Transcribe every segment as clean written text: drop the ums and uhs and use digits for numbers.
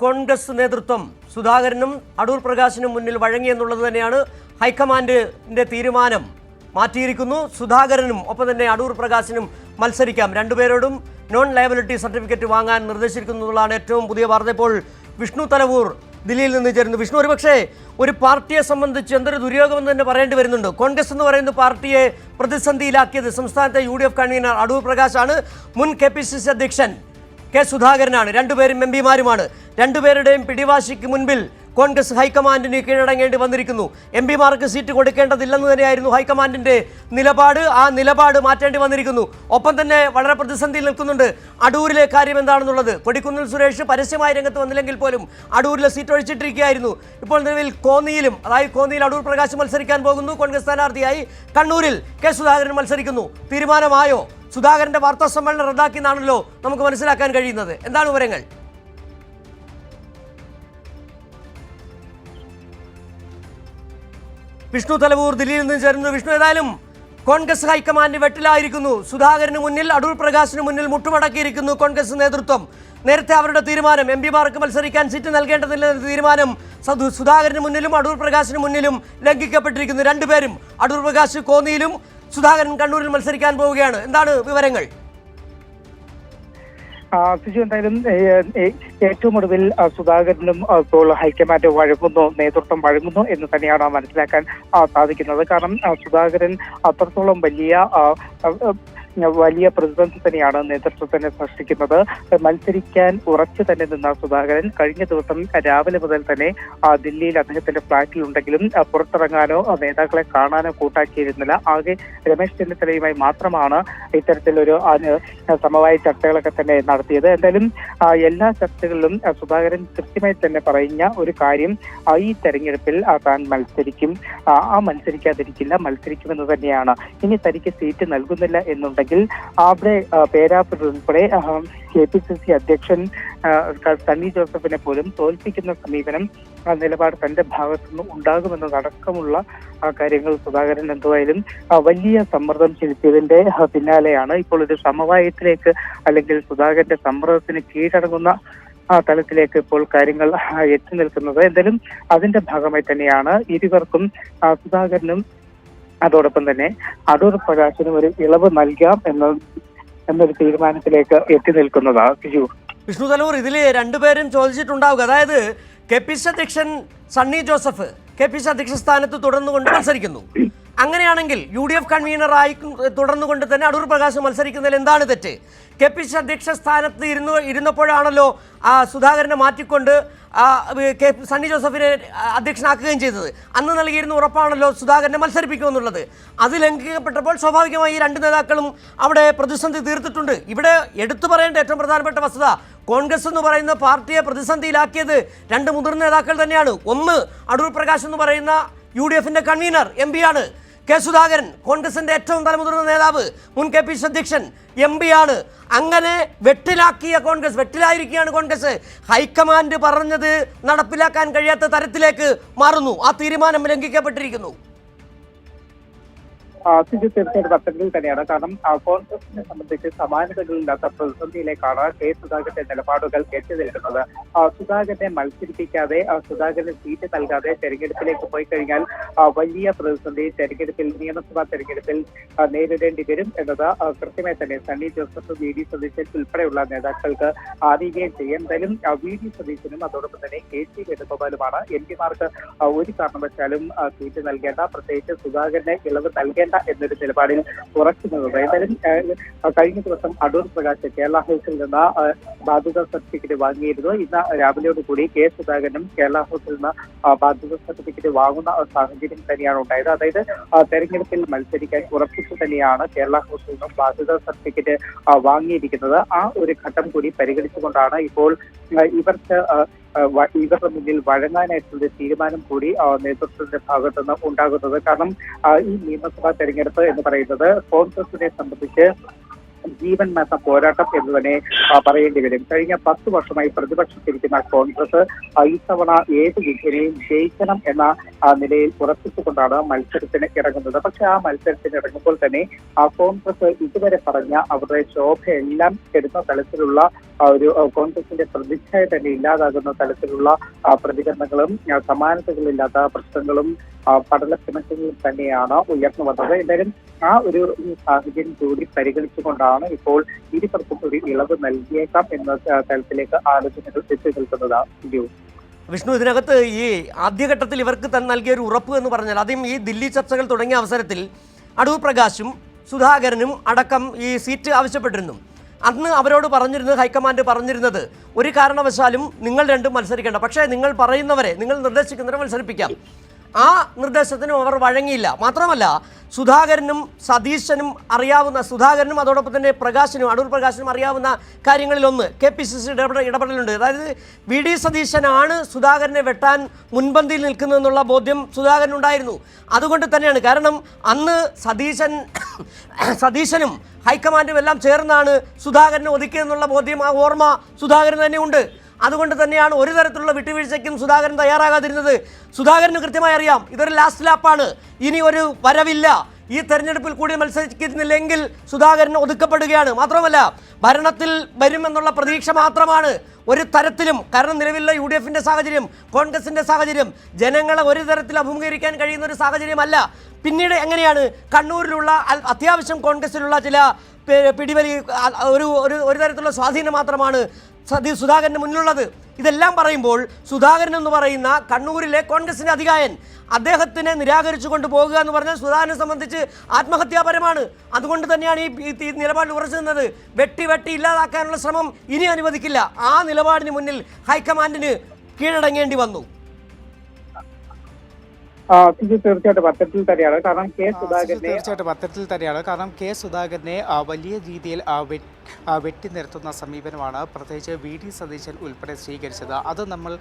കോൺഗ്രസ് നേതൃത്വം സുധാകരനും അടൂർ പ്രകാശിനും മുന്നിൽ വഴങ്ങിയെന്നുള്ളത് തന്നെയാണ്. ഹൈക്കമാൻഡിന്റെ തീരുമാനം മാറ്റിയിരിക്കുന്നു. സുധാകരനും ഒപ്പം തന്നെ അടൂർ പ്രകാശിനും മത്സരിക്കാം. രണ്ടുപേരോടും നോൺ ലയബിലിറ്റി സർട്ടിഫിക്കറ്റ് വാങ്ങാൻ നിർദ്ദേശിച്ചിരിക്കുന്നതാണ് ഏറ്റവും പുതിയ വാർത്ത. ഇപ്പോൾ വിഷ്ണു തലവൂർ ദില്ലിയിൽ നിന്ന് ചേരുന്നു. വിഷ്ണു, ഒരുപക്ഷേ ഒരു പാർട്ടിയെ സംബന്ധിച്ച് എന്തൊരു ദുര്യോഗമെന്ന് തന്നെ പറയേണ്ടി വരുന്നുണ്ട്. കോൺഗ്രസ് എന്ന് പറയുന്ന പാർട്ടിയെ പ്രതിസന്ധിയിലാക്കിയത് സംസ്ഥാനത്തെ UDF കൺവീനർ അടൂർ പ്രകാശാണ്. മുൻ KPCC അധ്യക്ഷൻ കെ സുധാകരനാണ്. രണ്ടുപേരും MP-മാരുമാണ്. രണ്ടുപേരുടെയും പിടിവാശിക്ക് മുൻപിൽ കോൺഗ്രസ് ഹൈക്കമാൻഡിന് കീഴടങ്ങേണ്ടി വന്നിരിക്കുന്നു. MP-മാർക്ക് സീറ്റ് കൊടുക്കേണ്ടതില്ലെന്ന് തന്നെയായിരുന്നു ഹൈക്കമാൻഡിന്റെ നിലപാട്. ആ നിലപാട് മാറ്റേണ്ടി വന്നിരിക്കുന്നു. ഒപ്പം തന്നെ വളരെ പ്രതിസന്ധിയിൽ നിൽക്കുന്നുണ്ട് അടൂരിലെ കാര്യം എന്താണെന്നുള്ളത്. കൊടിക്കുന്നിൽ സുരേഷ് പരസ്യമായ രംഗത്ത് വന്നില്ലെങ്കിൽ പോലും അടൂരിലെ സീറ്റ് ഒഴിച്ചിട്ടിരിക്കുകയായിരുന്നു. ഇപ്പോൾ നിലവിൽ കോന്നിയിലും, അതായത് കോന്നിയിൽ അടൂർ പ്രകാശ് മത്സരിക്കാൻ പോകുന്നു. കോൺഗ്രസ് സ്ഥാനാർത്ഥിയായി കണ്ണൂരിൽ കെ സുധാകരൻ മത്സരിക്കുന്നു. തീരുമാനമായോ? സുധാകരന്റെ വാർത്താ സമ്മേളനം റദ്ദാക്കിയെന്നാണല്ലോ നമുക്ക് മനസ്സിലാക്കാൻ കഴിയുന്നത്. എന്താണ് വിവരങ്ങൾ? വിഷ്ണു തലവൂർ ദില്ലിയിൽ നിന്ന് ചേരുന്നു. വിഷ്ണു, ഏതായാലും കോൺഗ്രസ് ഹൈക്കമാൻഡ് വെട്ടിലായിരിക്കുന്നു. സുധാകരന് മുന്നിൽ അടൂർ പ്രകാശിന് മുന്നിൽ മുട്ടുമടക്കിയിരിക്കുന്നു കോൺഗ്രസ് നേതൃത്വം. നേരത്തെ അവരുടെ തീരുമാനം MP-മാർക്ക് മത്സരിക്കാൻ സീറ്റ് നൽകേണ്ടതില്ല തീരുമാനം സുധാകരന് മുന്നിലും അടൂർ പ്രകാശിന് മുന്നിലും ലംഘിക്കപ്പെട്ടിരിക്കുന്നു. രണ്ടുപേരും, അടൂർ പ്രകാശ് കോന്നിയിലും സുധാകരൻ കണ്ണൂരിൽ മത്സരിക്കാൻ പോവുകയാണ്. എന്താണ് വിവരങ്ങൾ? എന്തായാലും ഏറ്റവും ഒടുവിൽ സുധാകരനും ഇപ്പോൾ ഹൈക്കമാൻഡ് വഴങ്ങുന്നു, നേതൃത്വം വഴങ്ങുന്നു എന്ന് തന്നെയാണ് മനസ്സിലാക്കാൻ സാധിക്കുന്നത്. കാരണം സുധാകരൻ അത്രത്തോളം വലിയ പ്രതിസന്ധി തന്നെയാണ് നേതൃത്വത്തിനെ സൃഷ്ടിക്കുന്നത്. മത്സരിക്കാൻ ഉറച്ചു തന്നെ നിന്ന സുധാകരൻ കഴിഞ്ഞ ദിവസം രാവിലെ മുതൽ തന്നെ ദില്ലിയിൽ അദ്ദേഹത്തിന്റെ ഫ്ളാറ്റിലുണ്ടെങ്കിലും പുറത്തിറങ്ങാനോ നേതാക്കളെ കാണാനോ കൂട്ടാക്കിയിരുന്നില്ല. ആകെ രമേശ് ചെന്നിത്തലയുമായി മാത്രമാണ് ഇത്തരത്തിലൊരു സമവായ ചർച്ചകളൊക്കെ തന്നെ നടത്തിയത്. എന്തായാലും എല്ലാ ചർച്ചകളിലും സുധാകരൻ കൃത്യമായി തന്നെ പറഞ്ഞ ഒരു കാര്യം, ഈ തെരഞ്ഞെടുപ്പിൽ താൻ മത്സരിക്കും, മത്സരിക്കാതിരിക്കില്ല, മത്സരിക്കുമെന്ന് തന്നെയാണ്. ഇനി തനിക്ക് സീറ്റ് നൽകുന്നില്ല എന്നുണ്ടെങ്കിൽ അവിടെ പേരാപ്പൂർ ഉൾപ്പെടെ KPCC അധ്യക്ഷൻ സണ്ണി ജോസഫിനെ പോലും തോൽപ്പിക്കുന്ന സമീപനം, നിലപാട് തന്റെ ഭാഗത്തുനിന്ന് ഉണ്ടാകുമെന്നതടക്കമുള്ള കാര്യങ്ങൾ സുധാകരൻ എന്തായാലും വലിയ സമ്മർദ്ദം ചെലുത്തിയതിന്റെ പിന്നാലെയാണ് ഇപ്പോൾ ഒരു സമവായത്തിലേക്ക്, അല്ലെങ്കിൽ സുധാകരന്റെ സമ്മർദ്ദത്തിന് കീഴടങ്ങുന്ന തലത്തിലേക്ക് ഇപ്പോൾ കാര്യങ്ങൾ എത്തി നിൽക്കുന്നത്. എന്തായാലും അതിന്റെ ഭാഗമായി തന്നെയാണ് ഇരുവർക്കും, സുധാകരനും അതോടൊപ്പം തന്നെ അടൂർ പ്രകാശിനും ഒരു ഇളവ് നൽകാം എന്നൊരു തീരുമാനത്തിലേക്ക് എത്തി നിൽക്കുന്നത്. വിഷ്ണു തലൂർ, ഇതിൽ രണ്ടുപേരും ചോദിച്ചിട്ടുണ്ടാവുക, അതായത് KPCC അധ്യക്ഷൻ സണ്ണി ജോസഫ് KPCC അധ്യക്ഷ സ്ഥാനത്ത് തുടർന്നുകൊണ്ട് മത്സരിക്കുന്നു. അങ്ങനെയാണെങ്കിൽ UDF കൺവീനറായി തുടർന്നുകൊണ്ട് തന്നെ അടൂർ പ്രകാശ് മത്സരിക്കുന്നതിൽ എന്താണ് തെറ്റ്? KPCC അധ്യക്ഷ സ്ഥാനത്ത് ഇരുന്നപ്പോഴാണല്ലോ സുധാകരനെ മാറ്റിക്കൊണ്ട് സണ്ണി ജോസഫിനെ അധ്യക്ഷനാക്കുകയും ചെയ്തത്. അന്ന് നൽകിയിരുന്ന ഉറപ്പാണല്ലോ സുധാകരനെ മത്സരിപ്പിക്കുമെന്നുള്ളത്. അത് ലംഘിക്കപ്പെട്ടപ്പോൾ സ്വാഭാവികമായി ഈ രണ്ട് നേതാക്കളും അവിടെ പ്രതിസന്ധി തീർത്തിട്ടുണ്ട്. ഇവിടെ എടുത്തു പറയേണ്ട ഏറ്റവും പ്രധാനപ്പെട്ട വസ്തുത, കോൺഗ്രസ് എന്ന് പറയുന്ന പാർട്ടിയെ പ്രതിസന്ധിയിലാക്കിയത് രണ്ട് മുതിർന്ന നേതാക്കൾ തന്നെയാണ്. ഒന്ന്, അടൂർ പ്രകാശ് എന്ന് പറയുന്ന UDFന്റെ കൺവീനർ MP-ആണ്. കെ സുധാകരൻ കോൺഗ്രസിന്റെ ഏറ്റവും തലമുതിർന്ന നേതാവ്, മുൻ KPCC അധ്യക്ഷൻ, MP-ആണ്. അങ്ങനെ വെട്ടിലായിരിക്കുകയാണ് കോൺഗ്രസ്. ഹൈക്കമാൻഡ് പറഞ്ഞത് നടപ്പിലാക്കാൻ കഴിയാത്ത തരത്തിലേക്ക് മാറുന്നു. ആ തീരുമാനം ലംഘിക്കപ്പെട്ടിരിക്കുന്നു. തീർച്ചയായിട്ടും അത്തരത്തിൽ തന്നെയാണ്. കാരണം കോൺഗ്രസിനെ സംബന്ധിച്ച് സമാനതകളില്ലാത്ത പ്രതിസന്ധിയിലേക്കാണ് കെ സുധാകരന്റെ നിലപാടുകൾ എത്തി നിൽക്കുന്നത്. സുധാകരനെ മത്സരിപ്പിക്കാതെ, സുധാകരന് സീറ്റ് നൽകാതെ തെരഞ്ഞെടുപ്പിലേക്ക് പോയി കഴിഞ്ഞാൽ വലിയ പ്രതിസന്ധി നിയമസഭാ തെരഞ്ഞെടുപ്പിൽ നേരിടേണ്ടി വരും എന്നത് കൃത്യമായി തന്നെ സണ്ണി ജോസഫ്, VD സതീശൻ ഉൾപ്പെടെയുള്ള നേതാക്കൾക്ക് അറിയുകയും ചെയ്യും. എന്തായാലും VD സതീശനും അതോടൊപ്പം തന്നെ KC വേണുഗോപാലുമാണ് MP-മാർക്ക് ഒരു കാരണവശാലും സീറ്റ് നൽകേണ്ട, പ്രത്യേകിച്ച് സുധാകരനെ ഇളവ് നൽകേണ്ട എന്നൊരു നിലപാടിൽ ഉറക്കുന്നത്. എന്തായാലും കഴിഞ്ഞ ദിവസം അടൂർ പ്രകാശ് കേരള ഹൗസിൽ നിന്ന് ബാധ്യതാ സർട്ടിഫിക്കറ്റ് വാങ്ങിയിരുന്നു. ഇന്ന് രാവിലെയോടുകൂടി കെ സുധാകരനും കേരള ഹൗസിൽ നിന്ന് ബാധ്യതാ സർട്ടിഫിക്കറ്റ് വാങ്ങുന്ന സാഹചര്യം തന്നെയാണ് ഉണ്ടായത്. അതായത് തെരഞ്ഞെടുപ്പിൽ മത്സരിക്കാൻ ഉറപ്പിച്ചു തന്നെയാണ് കേരള ഹൗസിൽ നിന്നും ബാധ്യതാ സർട്ടിഫിക്കറ്റ് വാങ്ങിയിരിക്കുന്നത്. ആ ഒരു ഘട്ടം കൂടി പരിഗണിച്ചുകൊണ്ടാണ് ഇപ്പോൾ ഇവരുടെ മുന്നിൽ വഴങ്ങാനായിട്ടുള്ള തീരുമാനം കൂടി നേതൃത്വത്തിന്റെ ഭാഗത്തുനിന്ന് ഉണ്ടാകുന്നത്. കാരണം ഈ നിയമസഭാ തെരഞ്ഞെടുപ്പ് എന്ന് പറയുന്നത് കോൺഗ്രസിനെ സംബന്ധിച്ച് ജീവൻ മരണ പോരാട്ടം എന്ന് തന്നെ പറയേണ്ടി വരും. കഴിഞ്ഞ 10 വർഷമായി പ്രതിപക്ഷത്തിരിക്കുന്ന കോൺഗ്രസ് ഇത്തവണ ഏത് വിജയനെയും ജയിക്കണം എന്ന നിലയിൽ ഉറപ്പിച്ചുകൊണ്ടാണ് മത്സരത്തിന് ഇറങ്ങുന്നത്. പക്ഷെ ആ മത്സരത്തിന് ഇറങ്ങുമ്പോൾ തന്നെ കോൺഗ്രസ് ഇതുവരെ പറഞ്ഞ അവരുടെ ശോഭയെല്ലാം കെടുന്ന തലത്തിലുള്ള ഒരു കോൺഗ്രസിന്റെ പ്രതിച്ഛായ തന്നെ ഇല്ലാതാകുന്ന തരത്തിലുള്ള പ്രതികരണങ്ങളും സമാനതകളില്ലാത്ത പ്രശ്നങ്ങളും പഠനത്തിനും തന്നെയാണ് ഉയർന്നു വന്നത്. എന്തായാലും ആ ഒരു സാഹചര്യം കൂടി പരിഗണിച്ചുകൊണ്ടാണ് ഇപ്പോൾ ഇരുപർക്കും ഒരു ഇളവ് നൽകിയേക്കാം എന്ന തലത്തിലേക്ക് ആലോചനകൾ എത്തി നിൽക്കുന്നത്. വിഷ്ണു, ഇതിനകത്ത് ഈ ആദ്യഘട്ടത്തിൽ ഇവർക്ക് നൽകിയ ഒരു ഉറപ്പ് എന്ന് പറഞ്ഞാൽ ആദ്യം ഈ ദില്ലി ചർച്ചകൾ തുടങ്ങിയ അവസരത്തിൽ അടൂർ പ്രകാശും സുധാകരനും അടക്കം ഈ സീറ്റ് ആവശ്യപ്പെട്ടിരുന്നു. അന്ന് അവരോട് പറഞ്ഞിരുന്നത്, ഹൈക്കമാൻഡ് പറഞ്ഞിരുന്നത്, ഒരു കാരണവശാലും നിങ്ങൾ രണ്ടും മത്സരിക്കേണ്ട, പക്ഷേ നിങ്ങൾ പറയുന്നവരെ, നിങ്ങൾ നിർദ്ദേശിക്കുന്നവരെ മത്സരിപ്പിക്കാം. ആ നിർദ്ദേശത്തിനും അവർ വഴങ്ങിയില്ല. മാത്രമല്ല സുധാകരനും സതീശനും അറിയാവുന്ന, സുധാകരനും അതോടൊപ്പം തന്നെ പ്രകാശിനും, അടൂർ പ്രകാശിനും അറിയാവുന്ന കാര്യങ്ങളിലൊന്ന് KPCC ഇടപെടലുണ്ട്. അതായത് VD സതീശനാണ് സുധാകരനെ വെട്ടാൻ മുൻപന്തിയിൽ നിൽക്കുന്നതെന്നുള്ള ബോധ്യം സുധാകരനുണ്ടായിരുന്നു. അതുകൊണ്ട് തന്നെയാണ്, കാരണം അന്ന് സതീശനും ഹൈക്കമാൻഡും എല്ലാം ചേർന്നാണ് സുധാകരനെ ഒതുക്കിയെന്നുള്ള ബോധ്യം, ആ ഓർമ്മ സുധാകരൻ തന്നെ ഉണ്ട്. അതുകൊണ്ട് തന്നെയാണ് ഒരു തരത്തിലുള്ള വിട്ടുവീഴ്ചയ്ക്കും സുധാകരൻ തയ്യാറാകാതിരുന്നത്. സുധാകരന് കൃത്യമായി അറിയാം ഇതൊരു ലാസ്റ്റ് ലാപ്പാണ്, ഇനി ഒരു വരവില്ല, ഈ തെരഞ്ഞെടുപ്പിൽ കൂടി മത്സരിക്കുന്നില്ലെങ്കിൽ സുധാകരൻ ഒതുക്കപ്പെടുകയാണ്. മാത്രമല്ല ഭരണത്തിൽ വരുമെന്നുള്ള പ്രതീക്ഷ മാത്രമാണ് ഒരു തരത്തിലും, കാരണം നിലവിലുള്ള UDFിൻ്റെ സാഹചര്യം, കോൺഗ്രസിൻ്റെ സാഹചര്യം ജനങ്ങളെ ഒരു തരത്തിൽ അഭിമുഖീകരിക്കാൻ കഴിയുന്ന ഒരു സാഹചര്യമല്ല. പിന്നീട് എങ്ങനെയാണ് കണ്ണൂരിലുള്ള അത്യാവശ്യം കോൺഗ്രസിലുള്ള ചില പിടിവലി, ഒരു തരത്തിലുള്ള സ്വാധീനം മാത്രമാണ് സുധാകരന് മുന്നിലുള്ളത്. ഇതെല്ലാം പറയുമ്പോൾ സുധാകരൻ എന്ന് പറയുന്ന കണ്ണൂരിലെ കോൺഗ്രസിൻ്റെ അധികായൻ, അദ്ദേഹത്തിനെ നിരാകരിച്ചു കൊണ്ട് പോകുക എന്ന് പറഞ്ഞാൽ സുധാകരനെ സംബന്ധിച്ച് ആത്മഹത്യാപരമാണ്. അതുകൊണ്ട് തന്നെയാണ് ഈ നിലപാടിൽ ഉറച്ചു നിന്നത്. വെട്ടി ഇല്ലാതാക്കാനുള്ള ശ്രമം ഇനി അനുവദിക്കില്ല. ആ നിലപാടിന് മുന്നിൽ ഹൈക്കമാൻഡിന് കീഴടങ്ങേണ്ടി വന്നു. തീർച്ചയായിട്ടും പത്രത്തിൽ തന്നെയാണ്, കാരണം കെ സുധാകരനെ വലിയ രീതിയിൽ വെട്ടി നിർത്തുന്ന സമീപനമാണ് പ്രത്യേകിച്ച് VD സതീശൻ ഉൾപ്പെടെ സ്വീകരിച്ചത്. അത് നമ്മൾ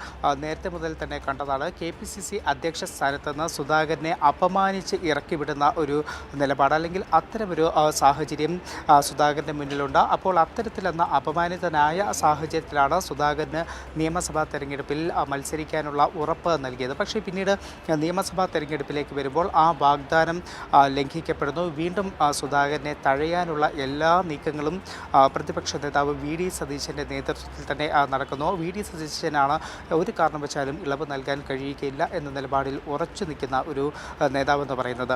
നേരത്തെ മുതൽ തന്നെ കണ്ടതാണ്. KPCC അധ്യക്ഷ സ്ഥാനത്ത് നിന്ന് സുധാകരനെ അപമാനിച്ച് ഇറക്കിവിടുന്ന ഒരു നിലപാട്, അല്ലെങ്കിൽ അത്തരമൊരു സാഹചര്യം സുധാകരൻ്റെ മുന്നിലുണ്ട്. അപ്പോൾ അത്തരത്തിലെന്ന അപമാനിതനായ സാഹചര്യത്തിലാണ് സുധാകരന് നിയമസഭാ തെരഞ്ഞെടുപ്പിൽ മത്സരിക്കാനുള്ള ഉറപ്പ് നൽകിയത്. പക്ഷേ പിന്നീട് നിയമസഭാ തെരഞ്ഞെടുപ്പിലേക്ക് വരുമ്പോൾ ആ വാഗ്ദാനം ലംഘിക്കപ്പെടുന്നു. വീണ്ടും സുധാകരനെ തഴയാനുള്ള എല്ലാ നീക്കങ്ങളും പ്രതിപക്ഷ നേതാവ് VD സതീശൻ്റെ നേതൃത്വത്തിൽ തന്നെ നടക്കുന്നു. VD സതീശനാണ് ഒരു കാരണവശാലും ഇളവ് നൽകാൻ കഴിയുകയില്ല എന്ന നിലപാടിൽ ഉറച്ചു നിൽക്കുന്ന ഒരു നേതാവെന്ന് പറയുന്നത്.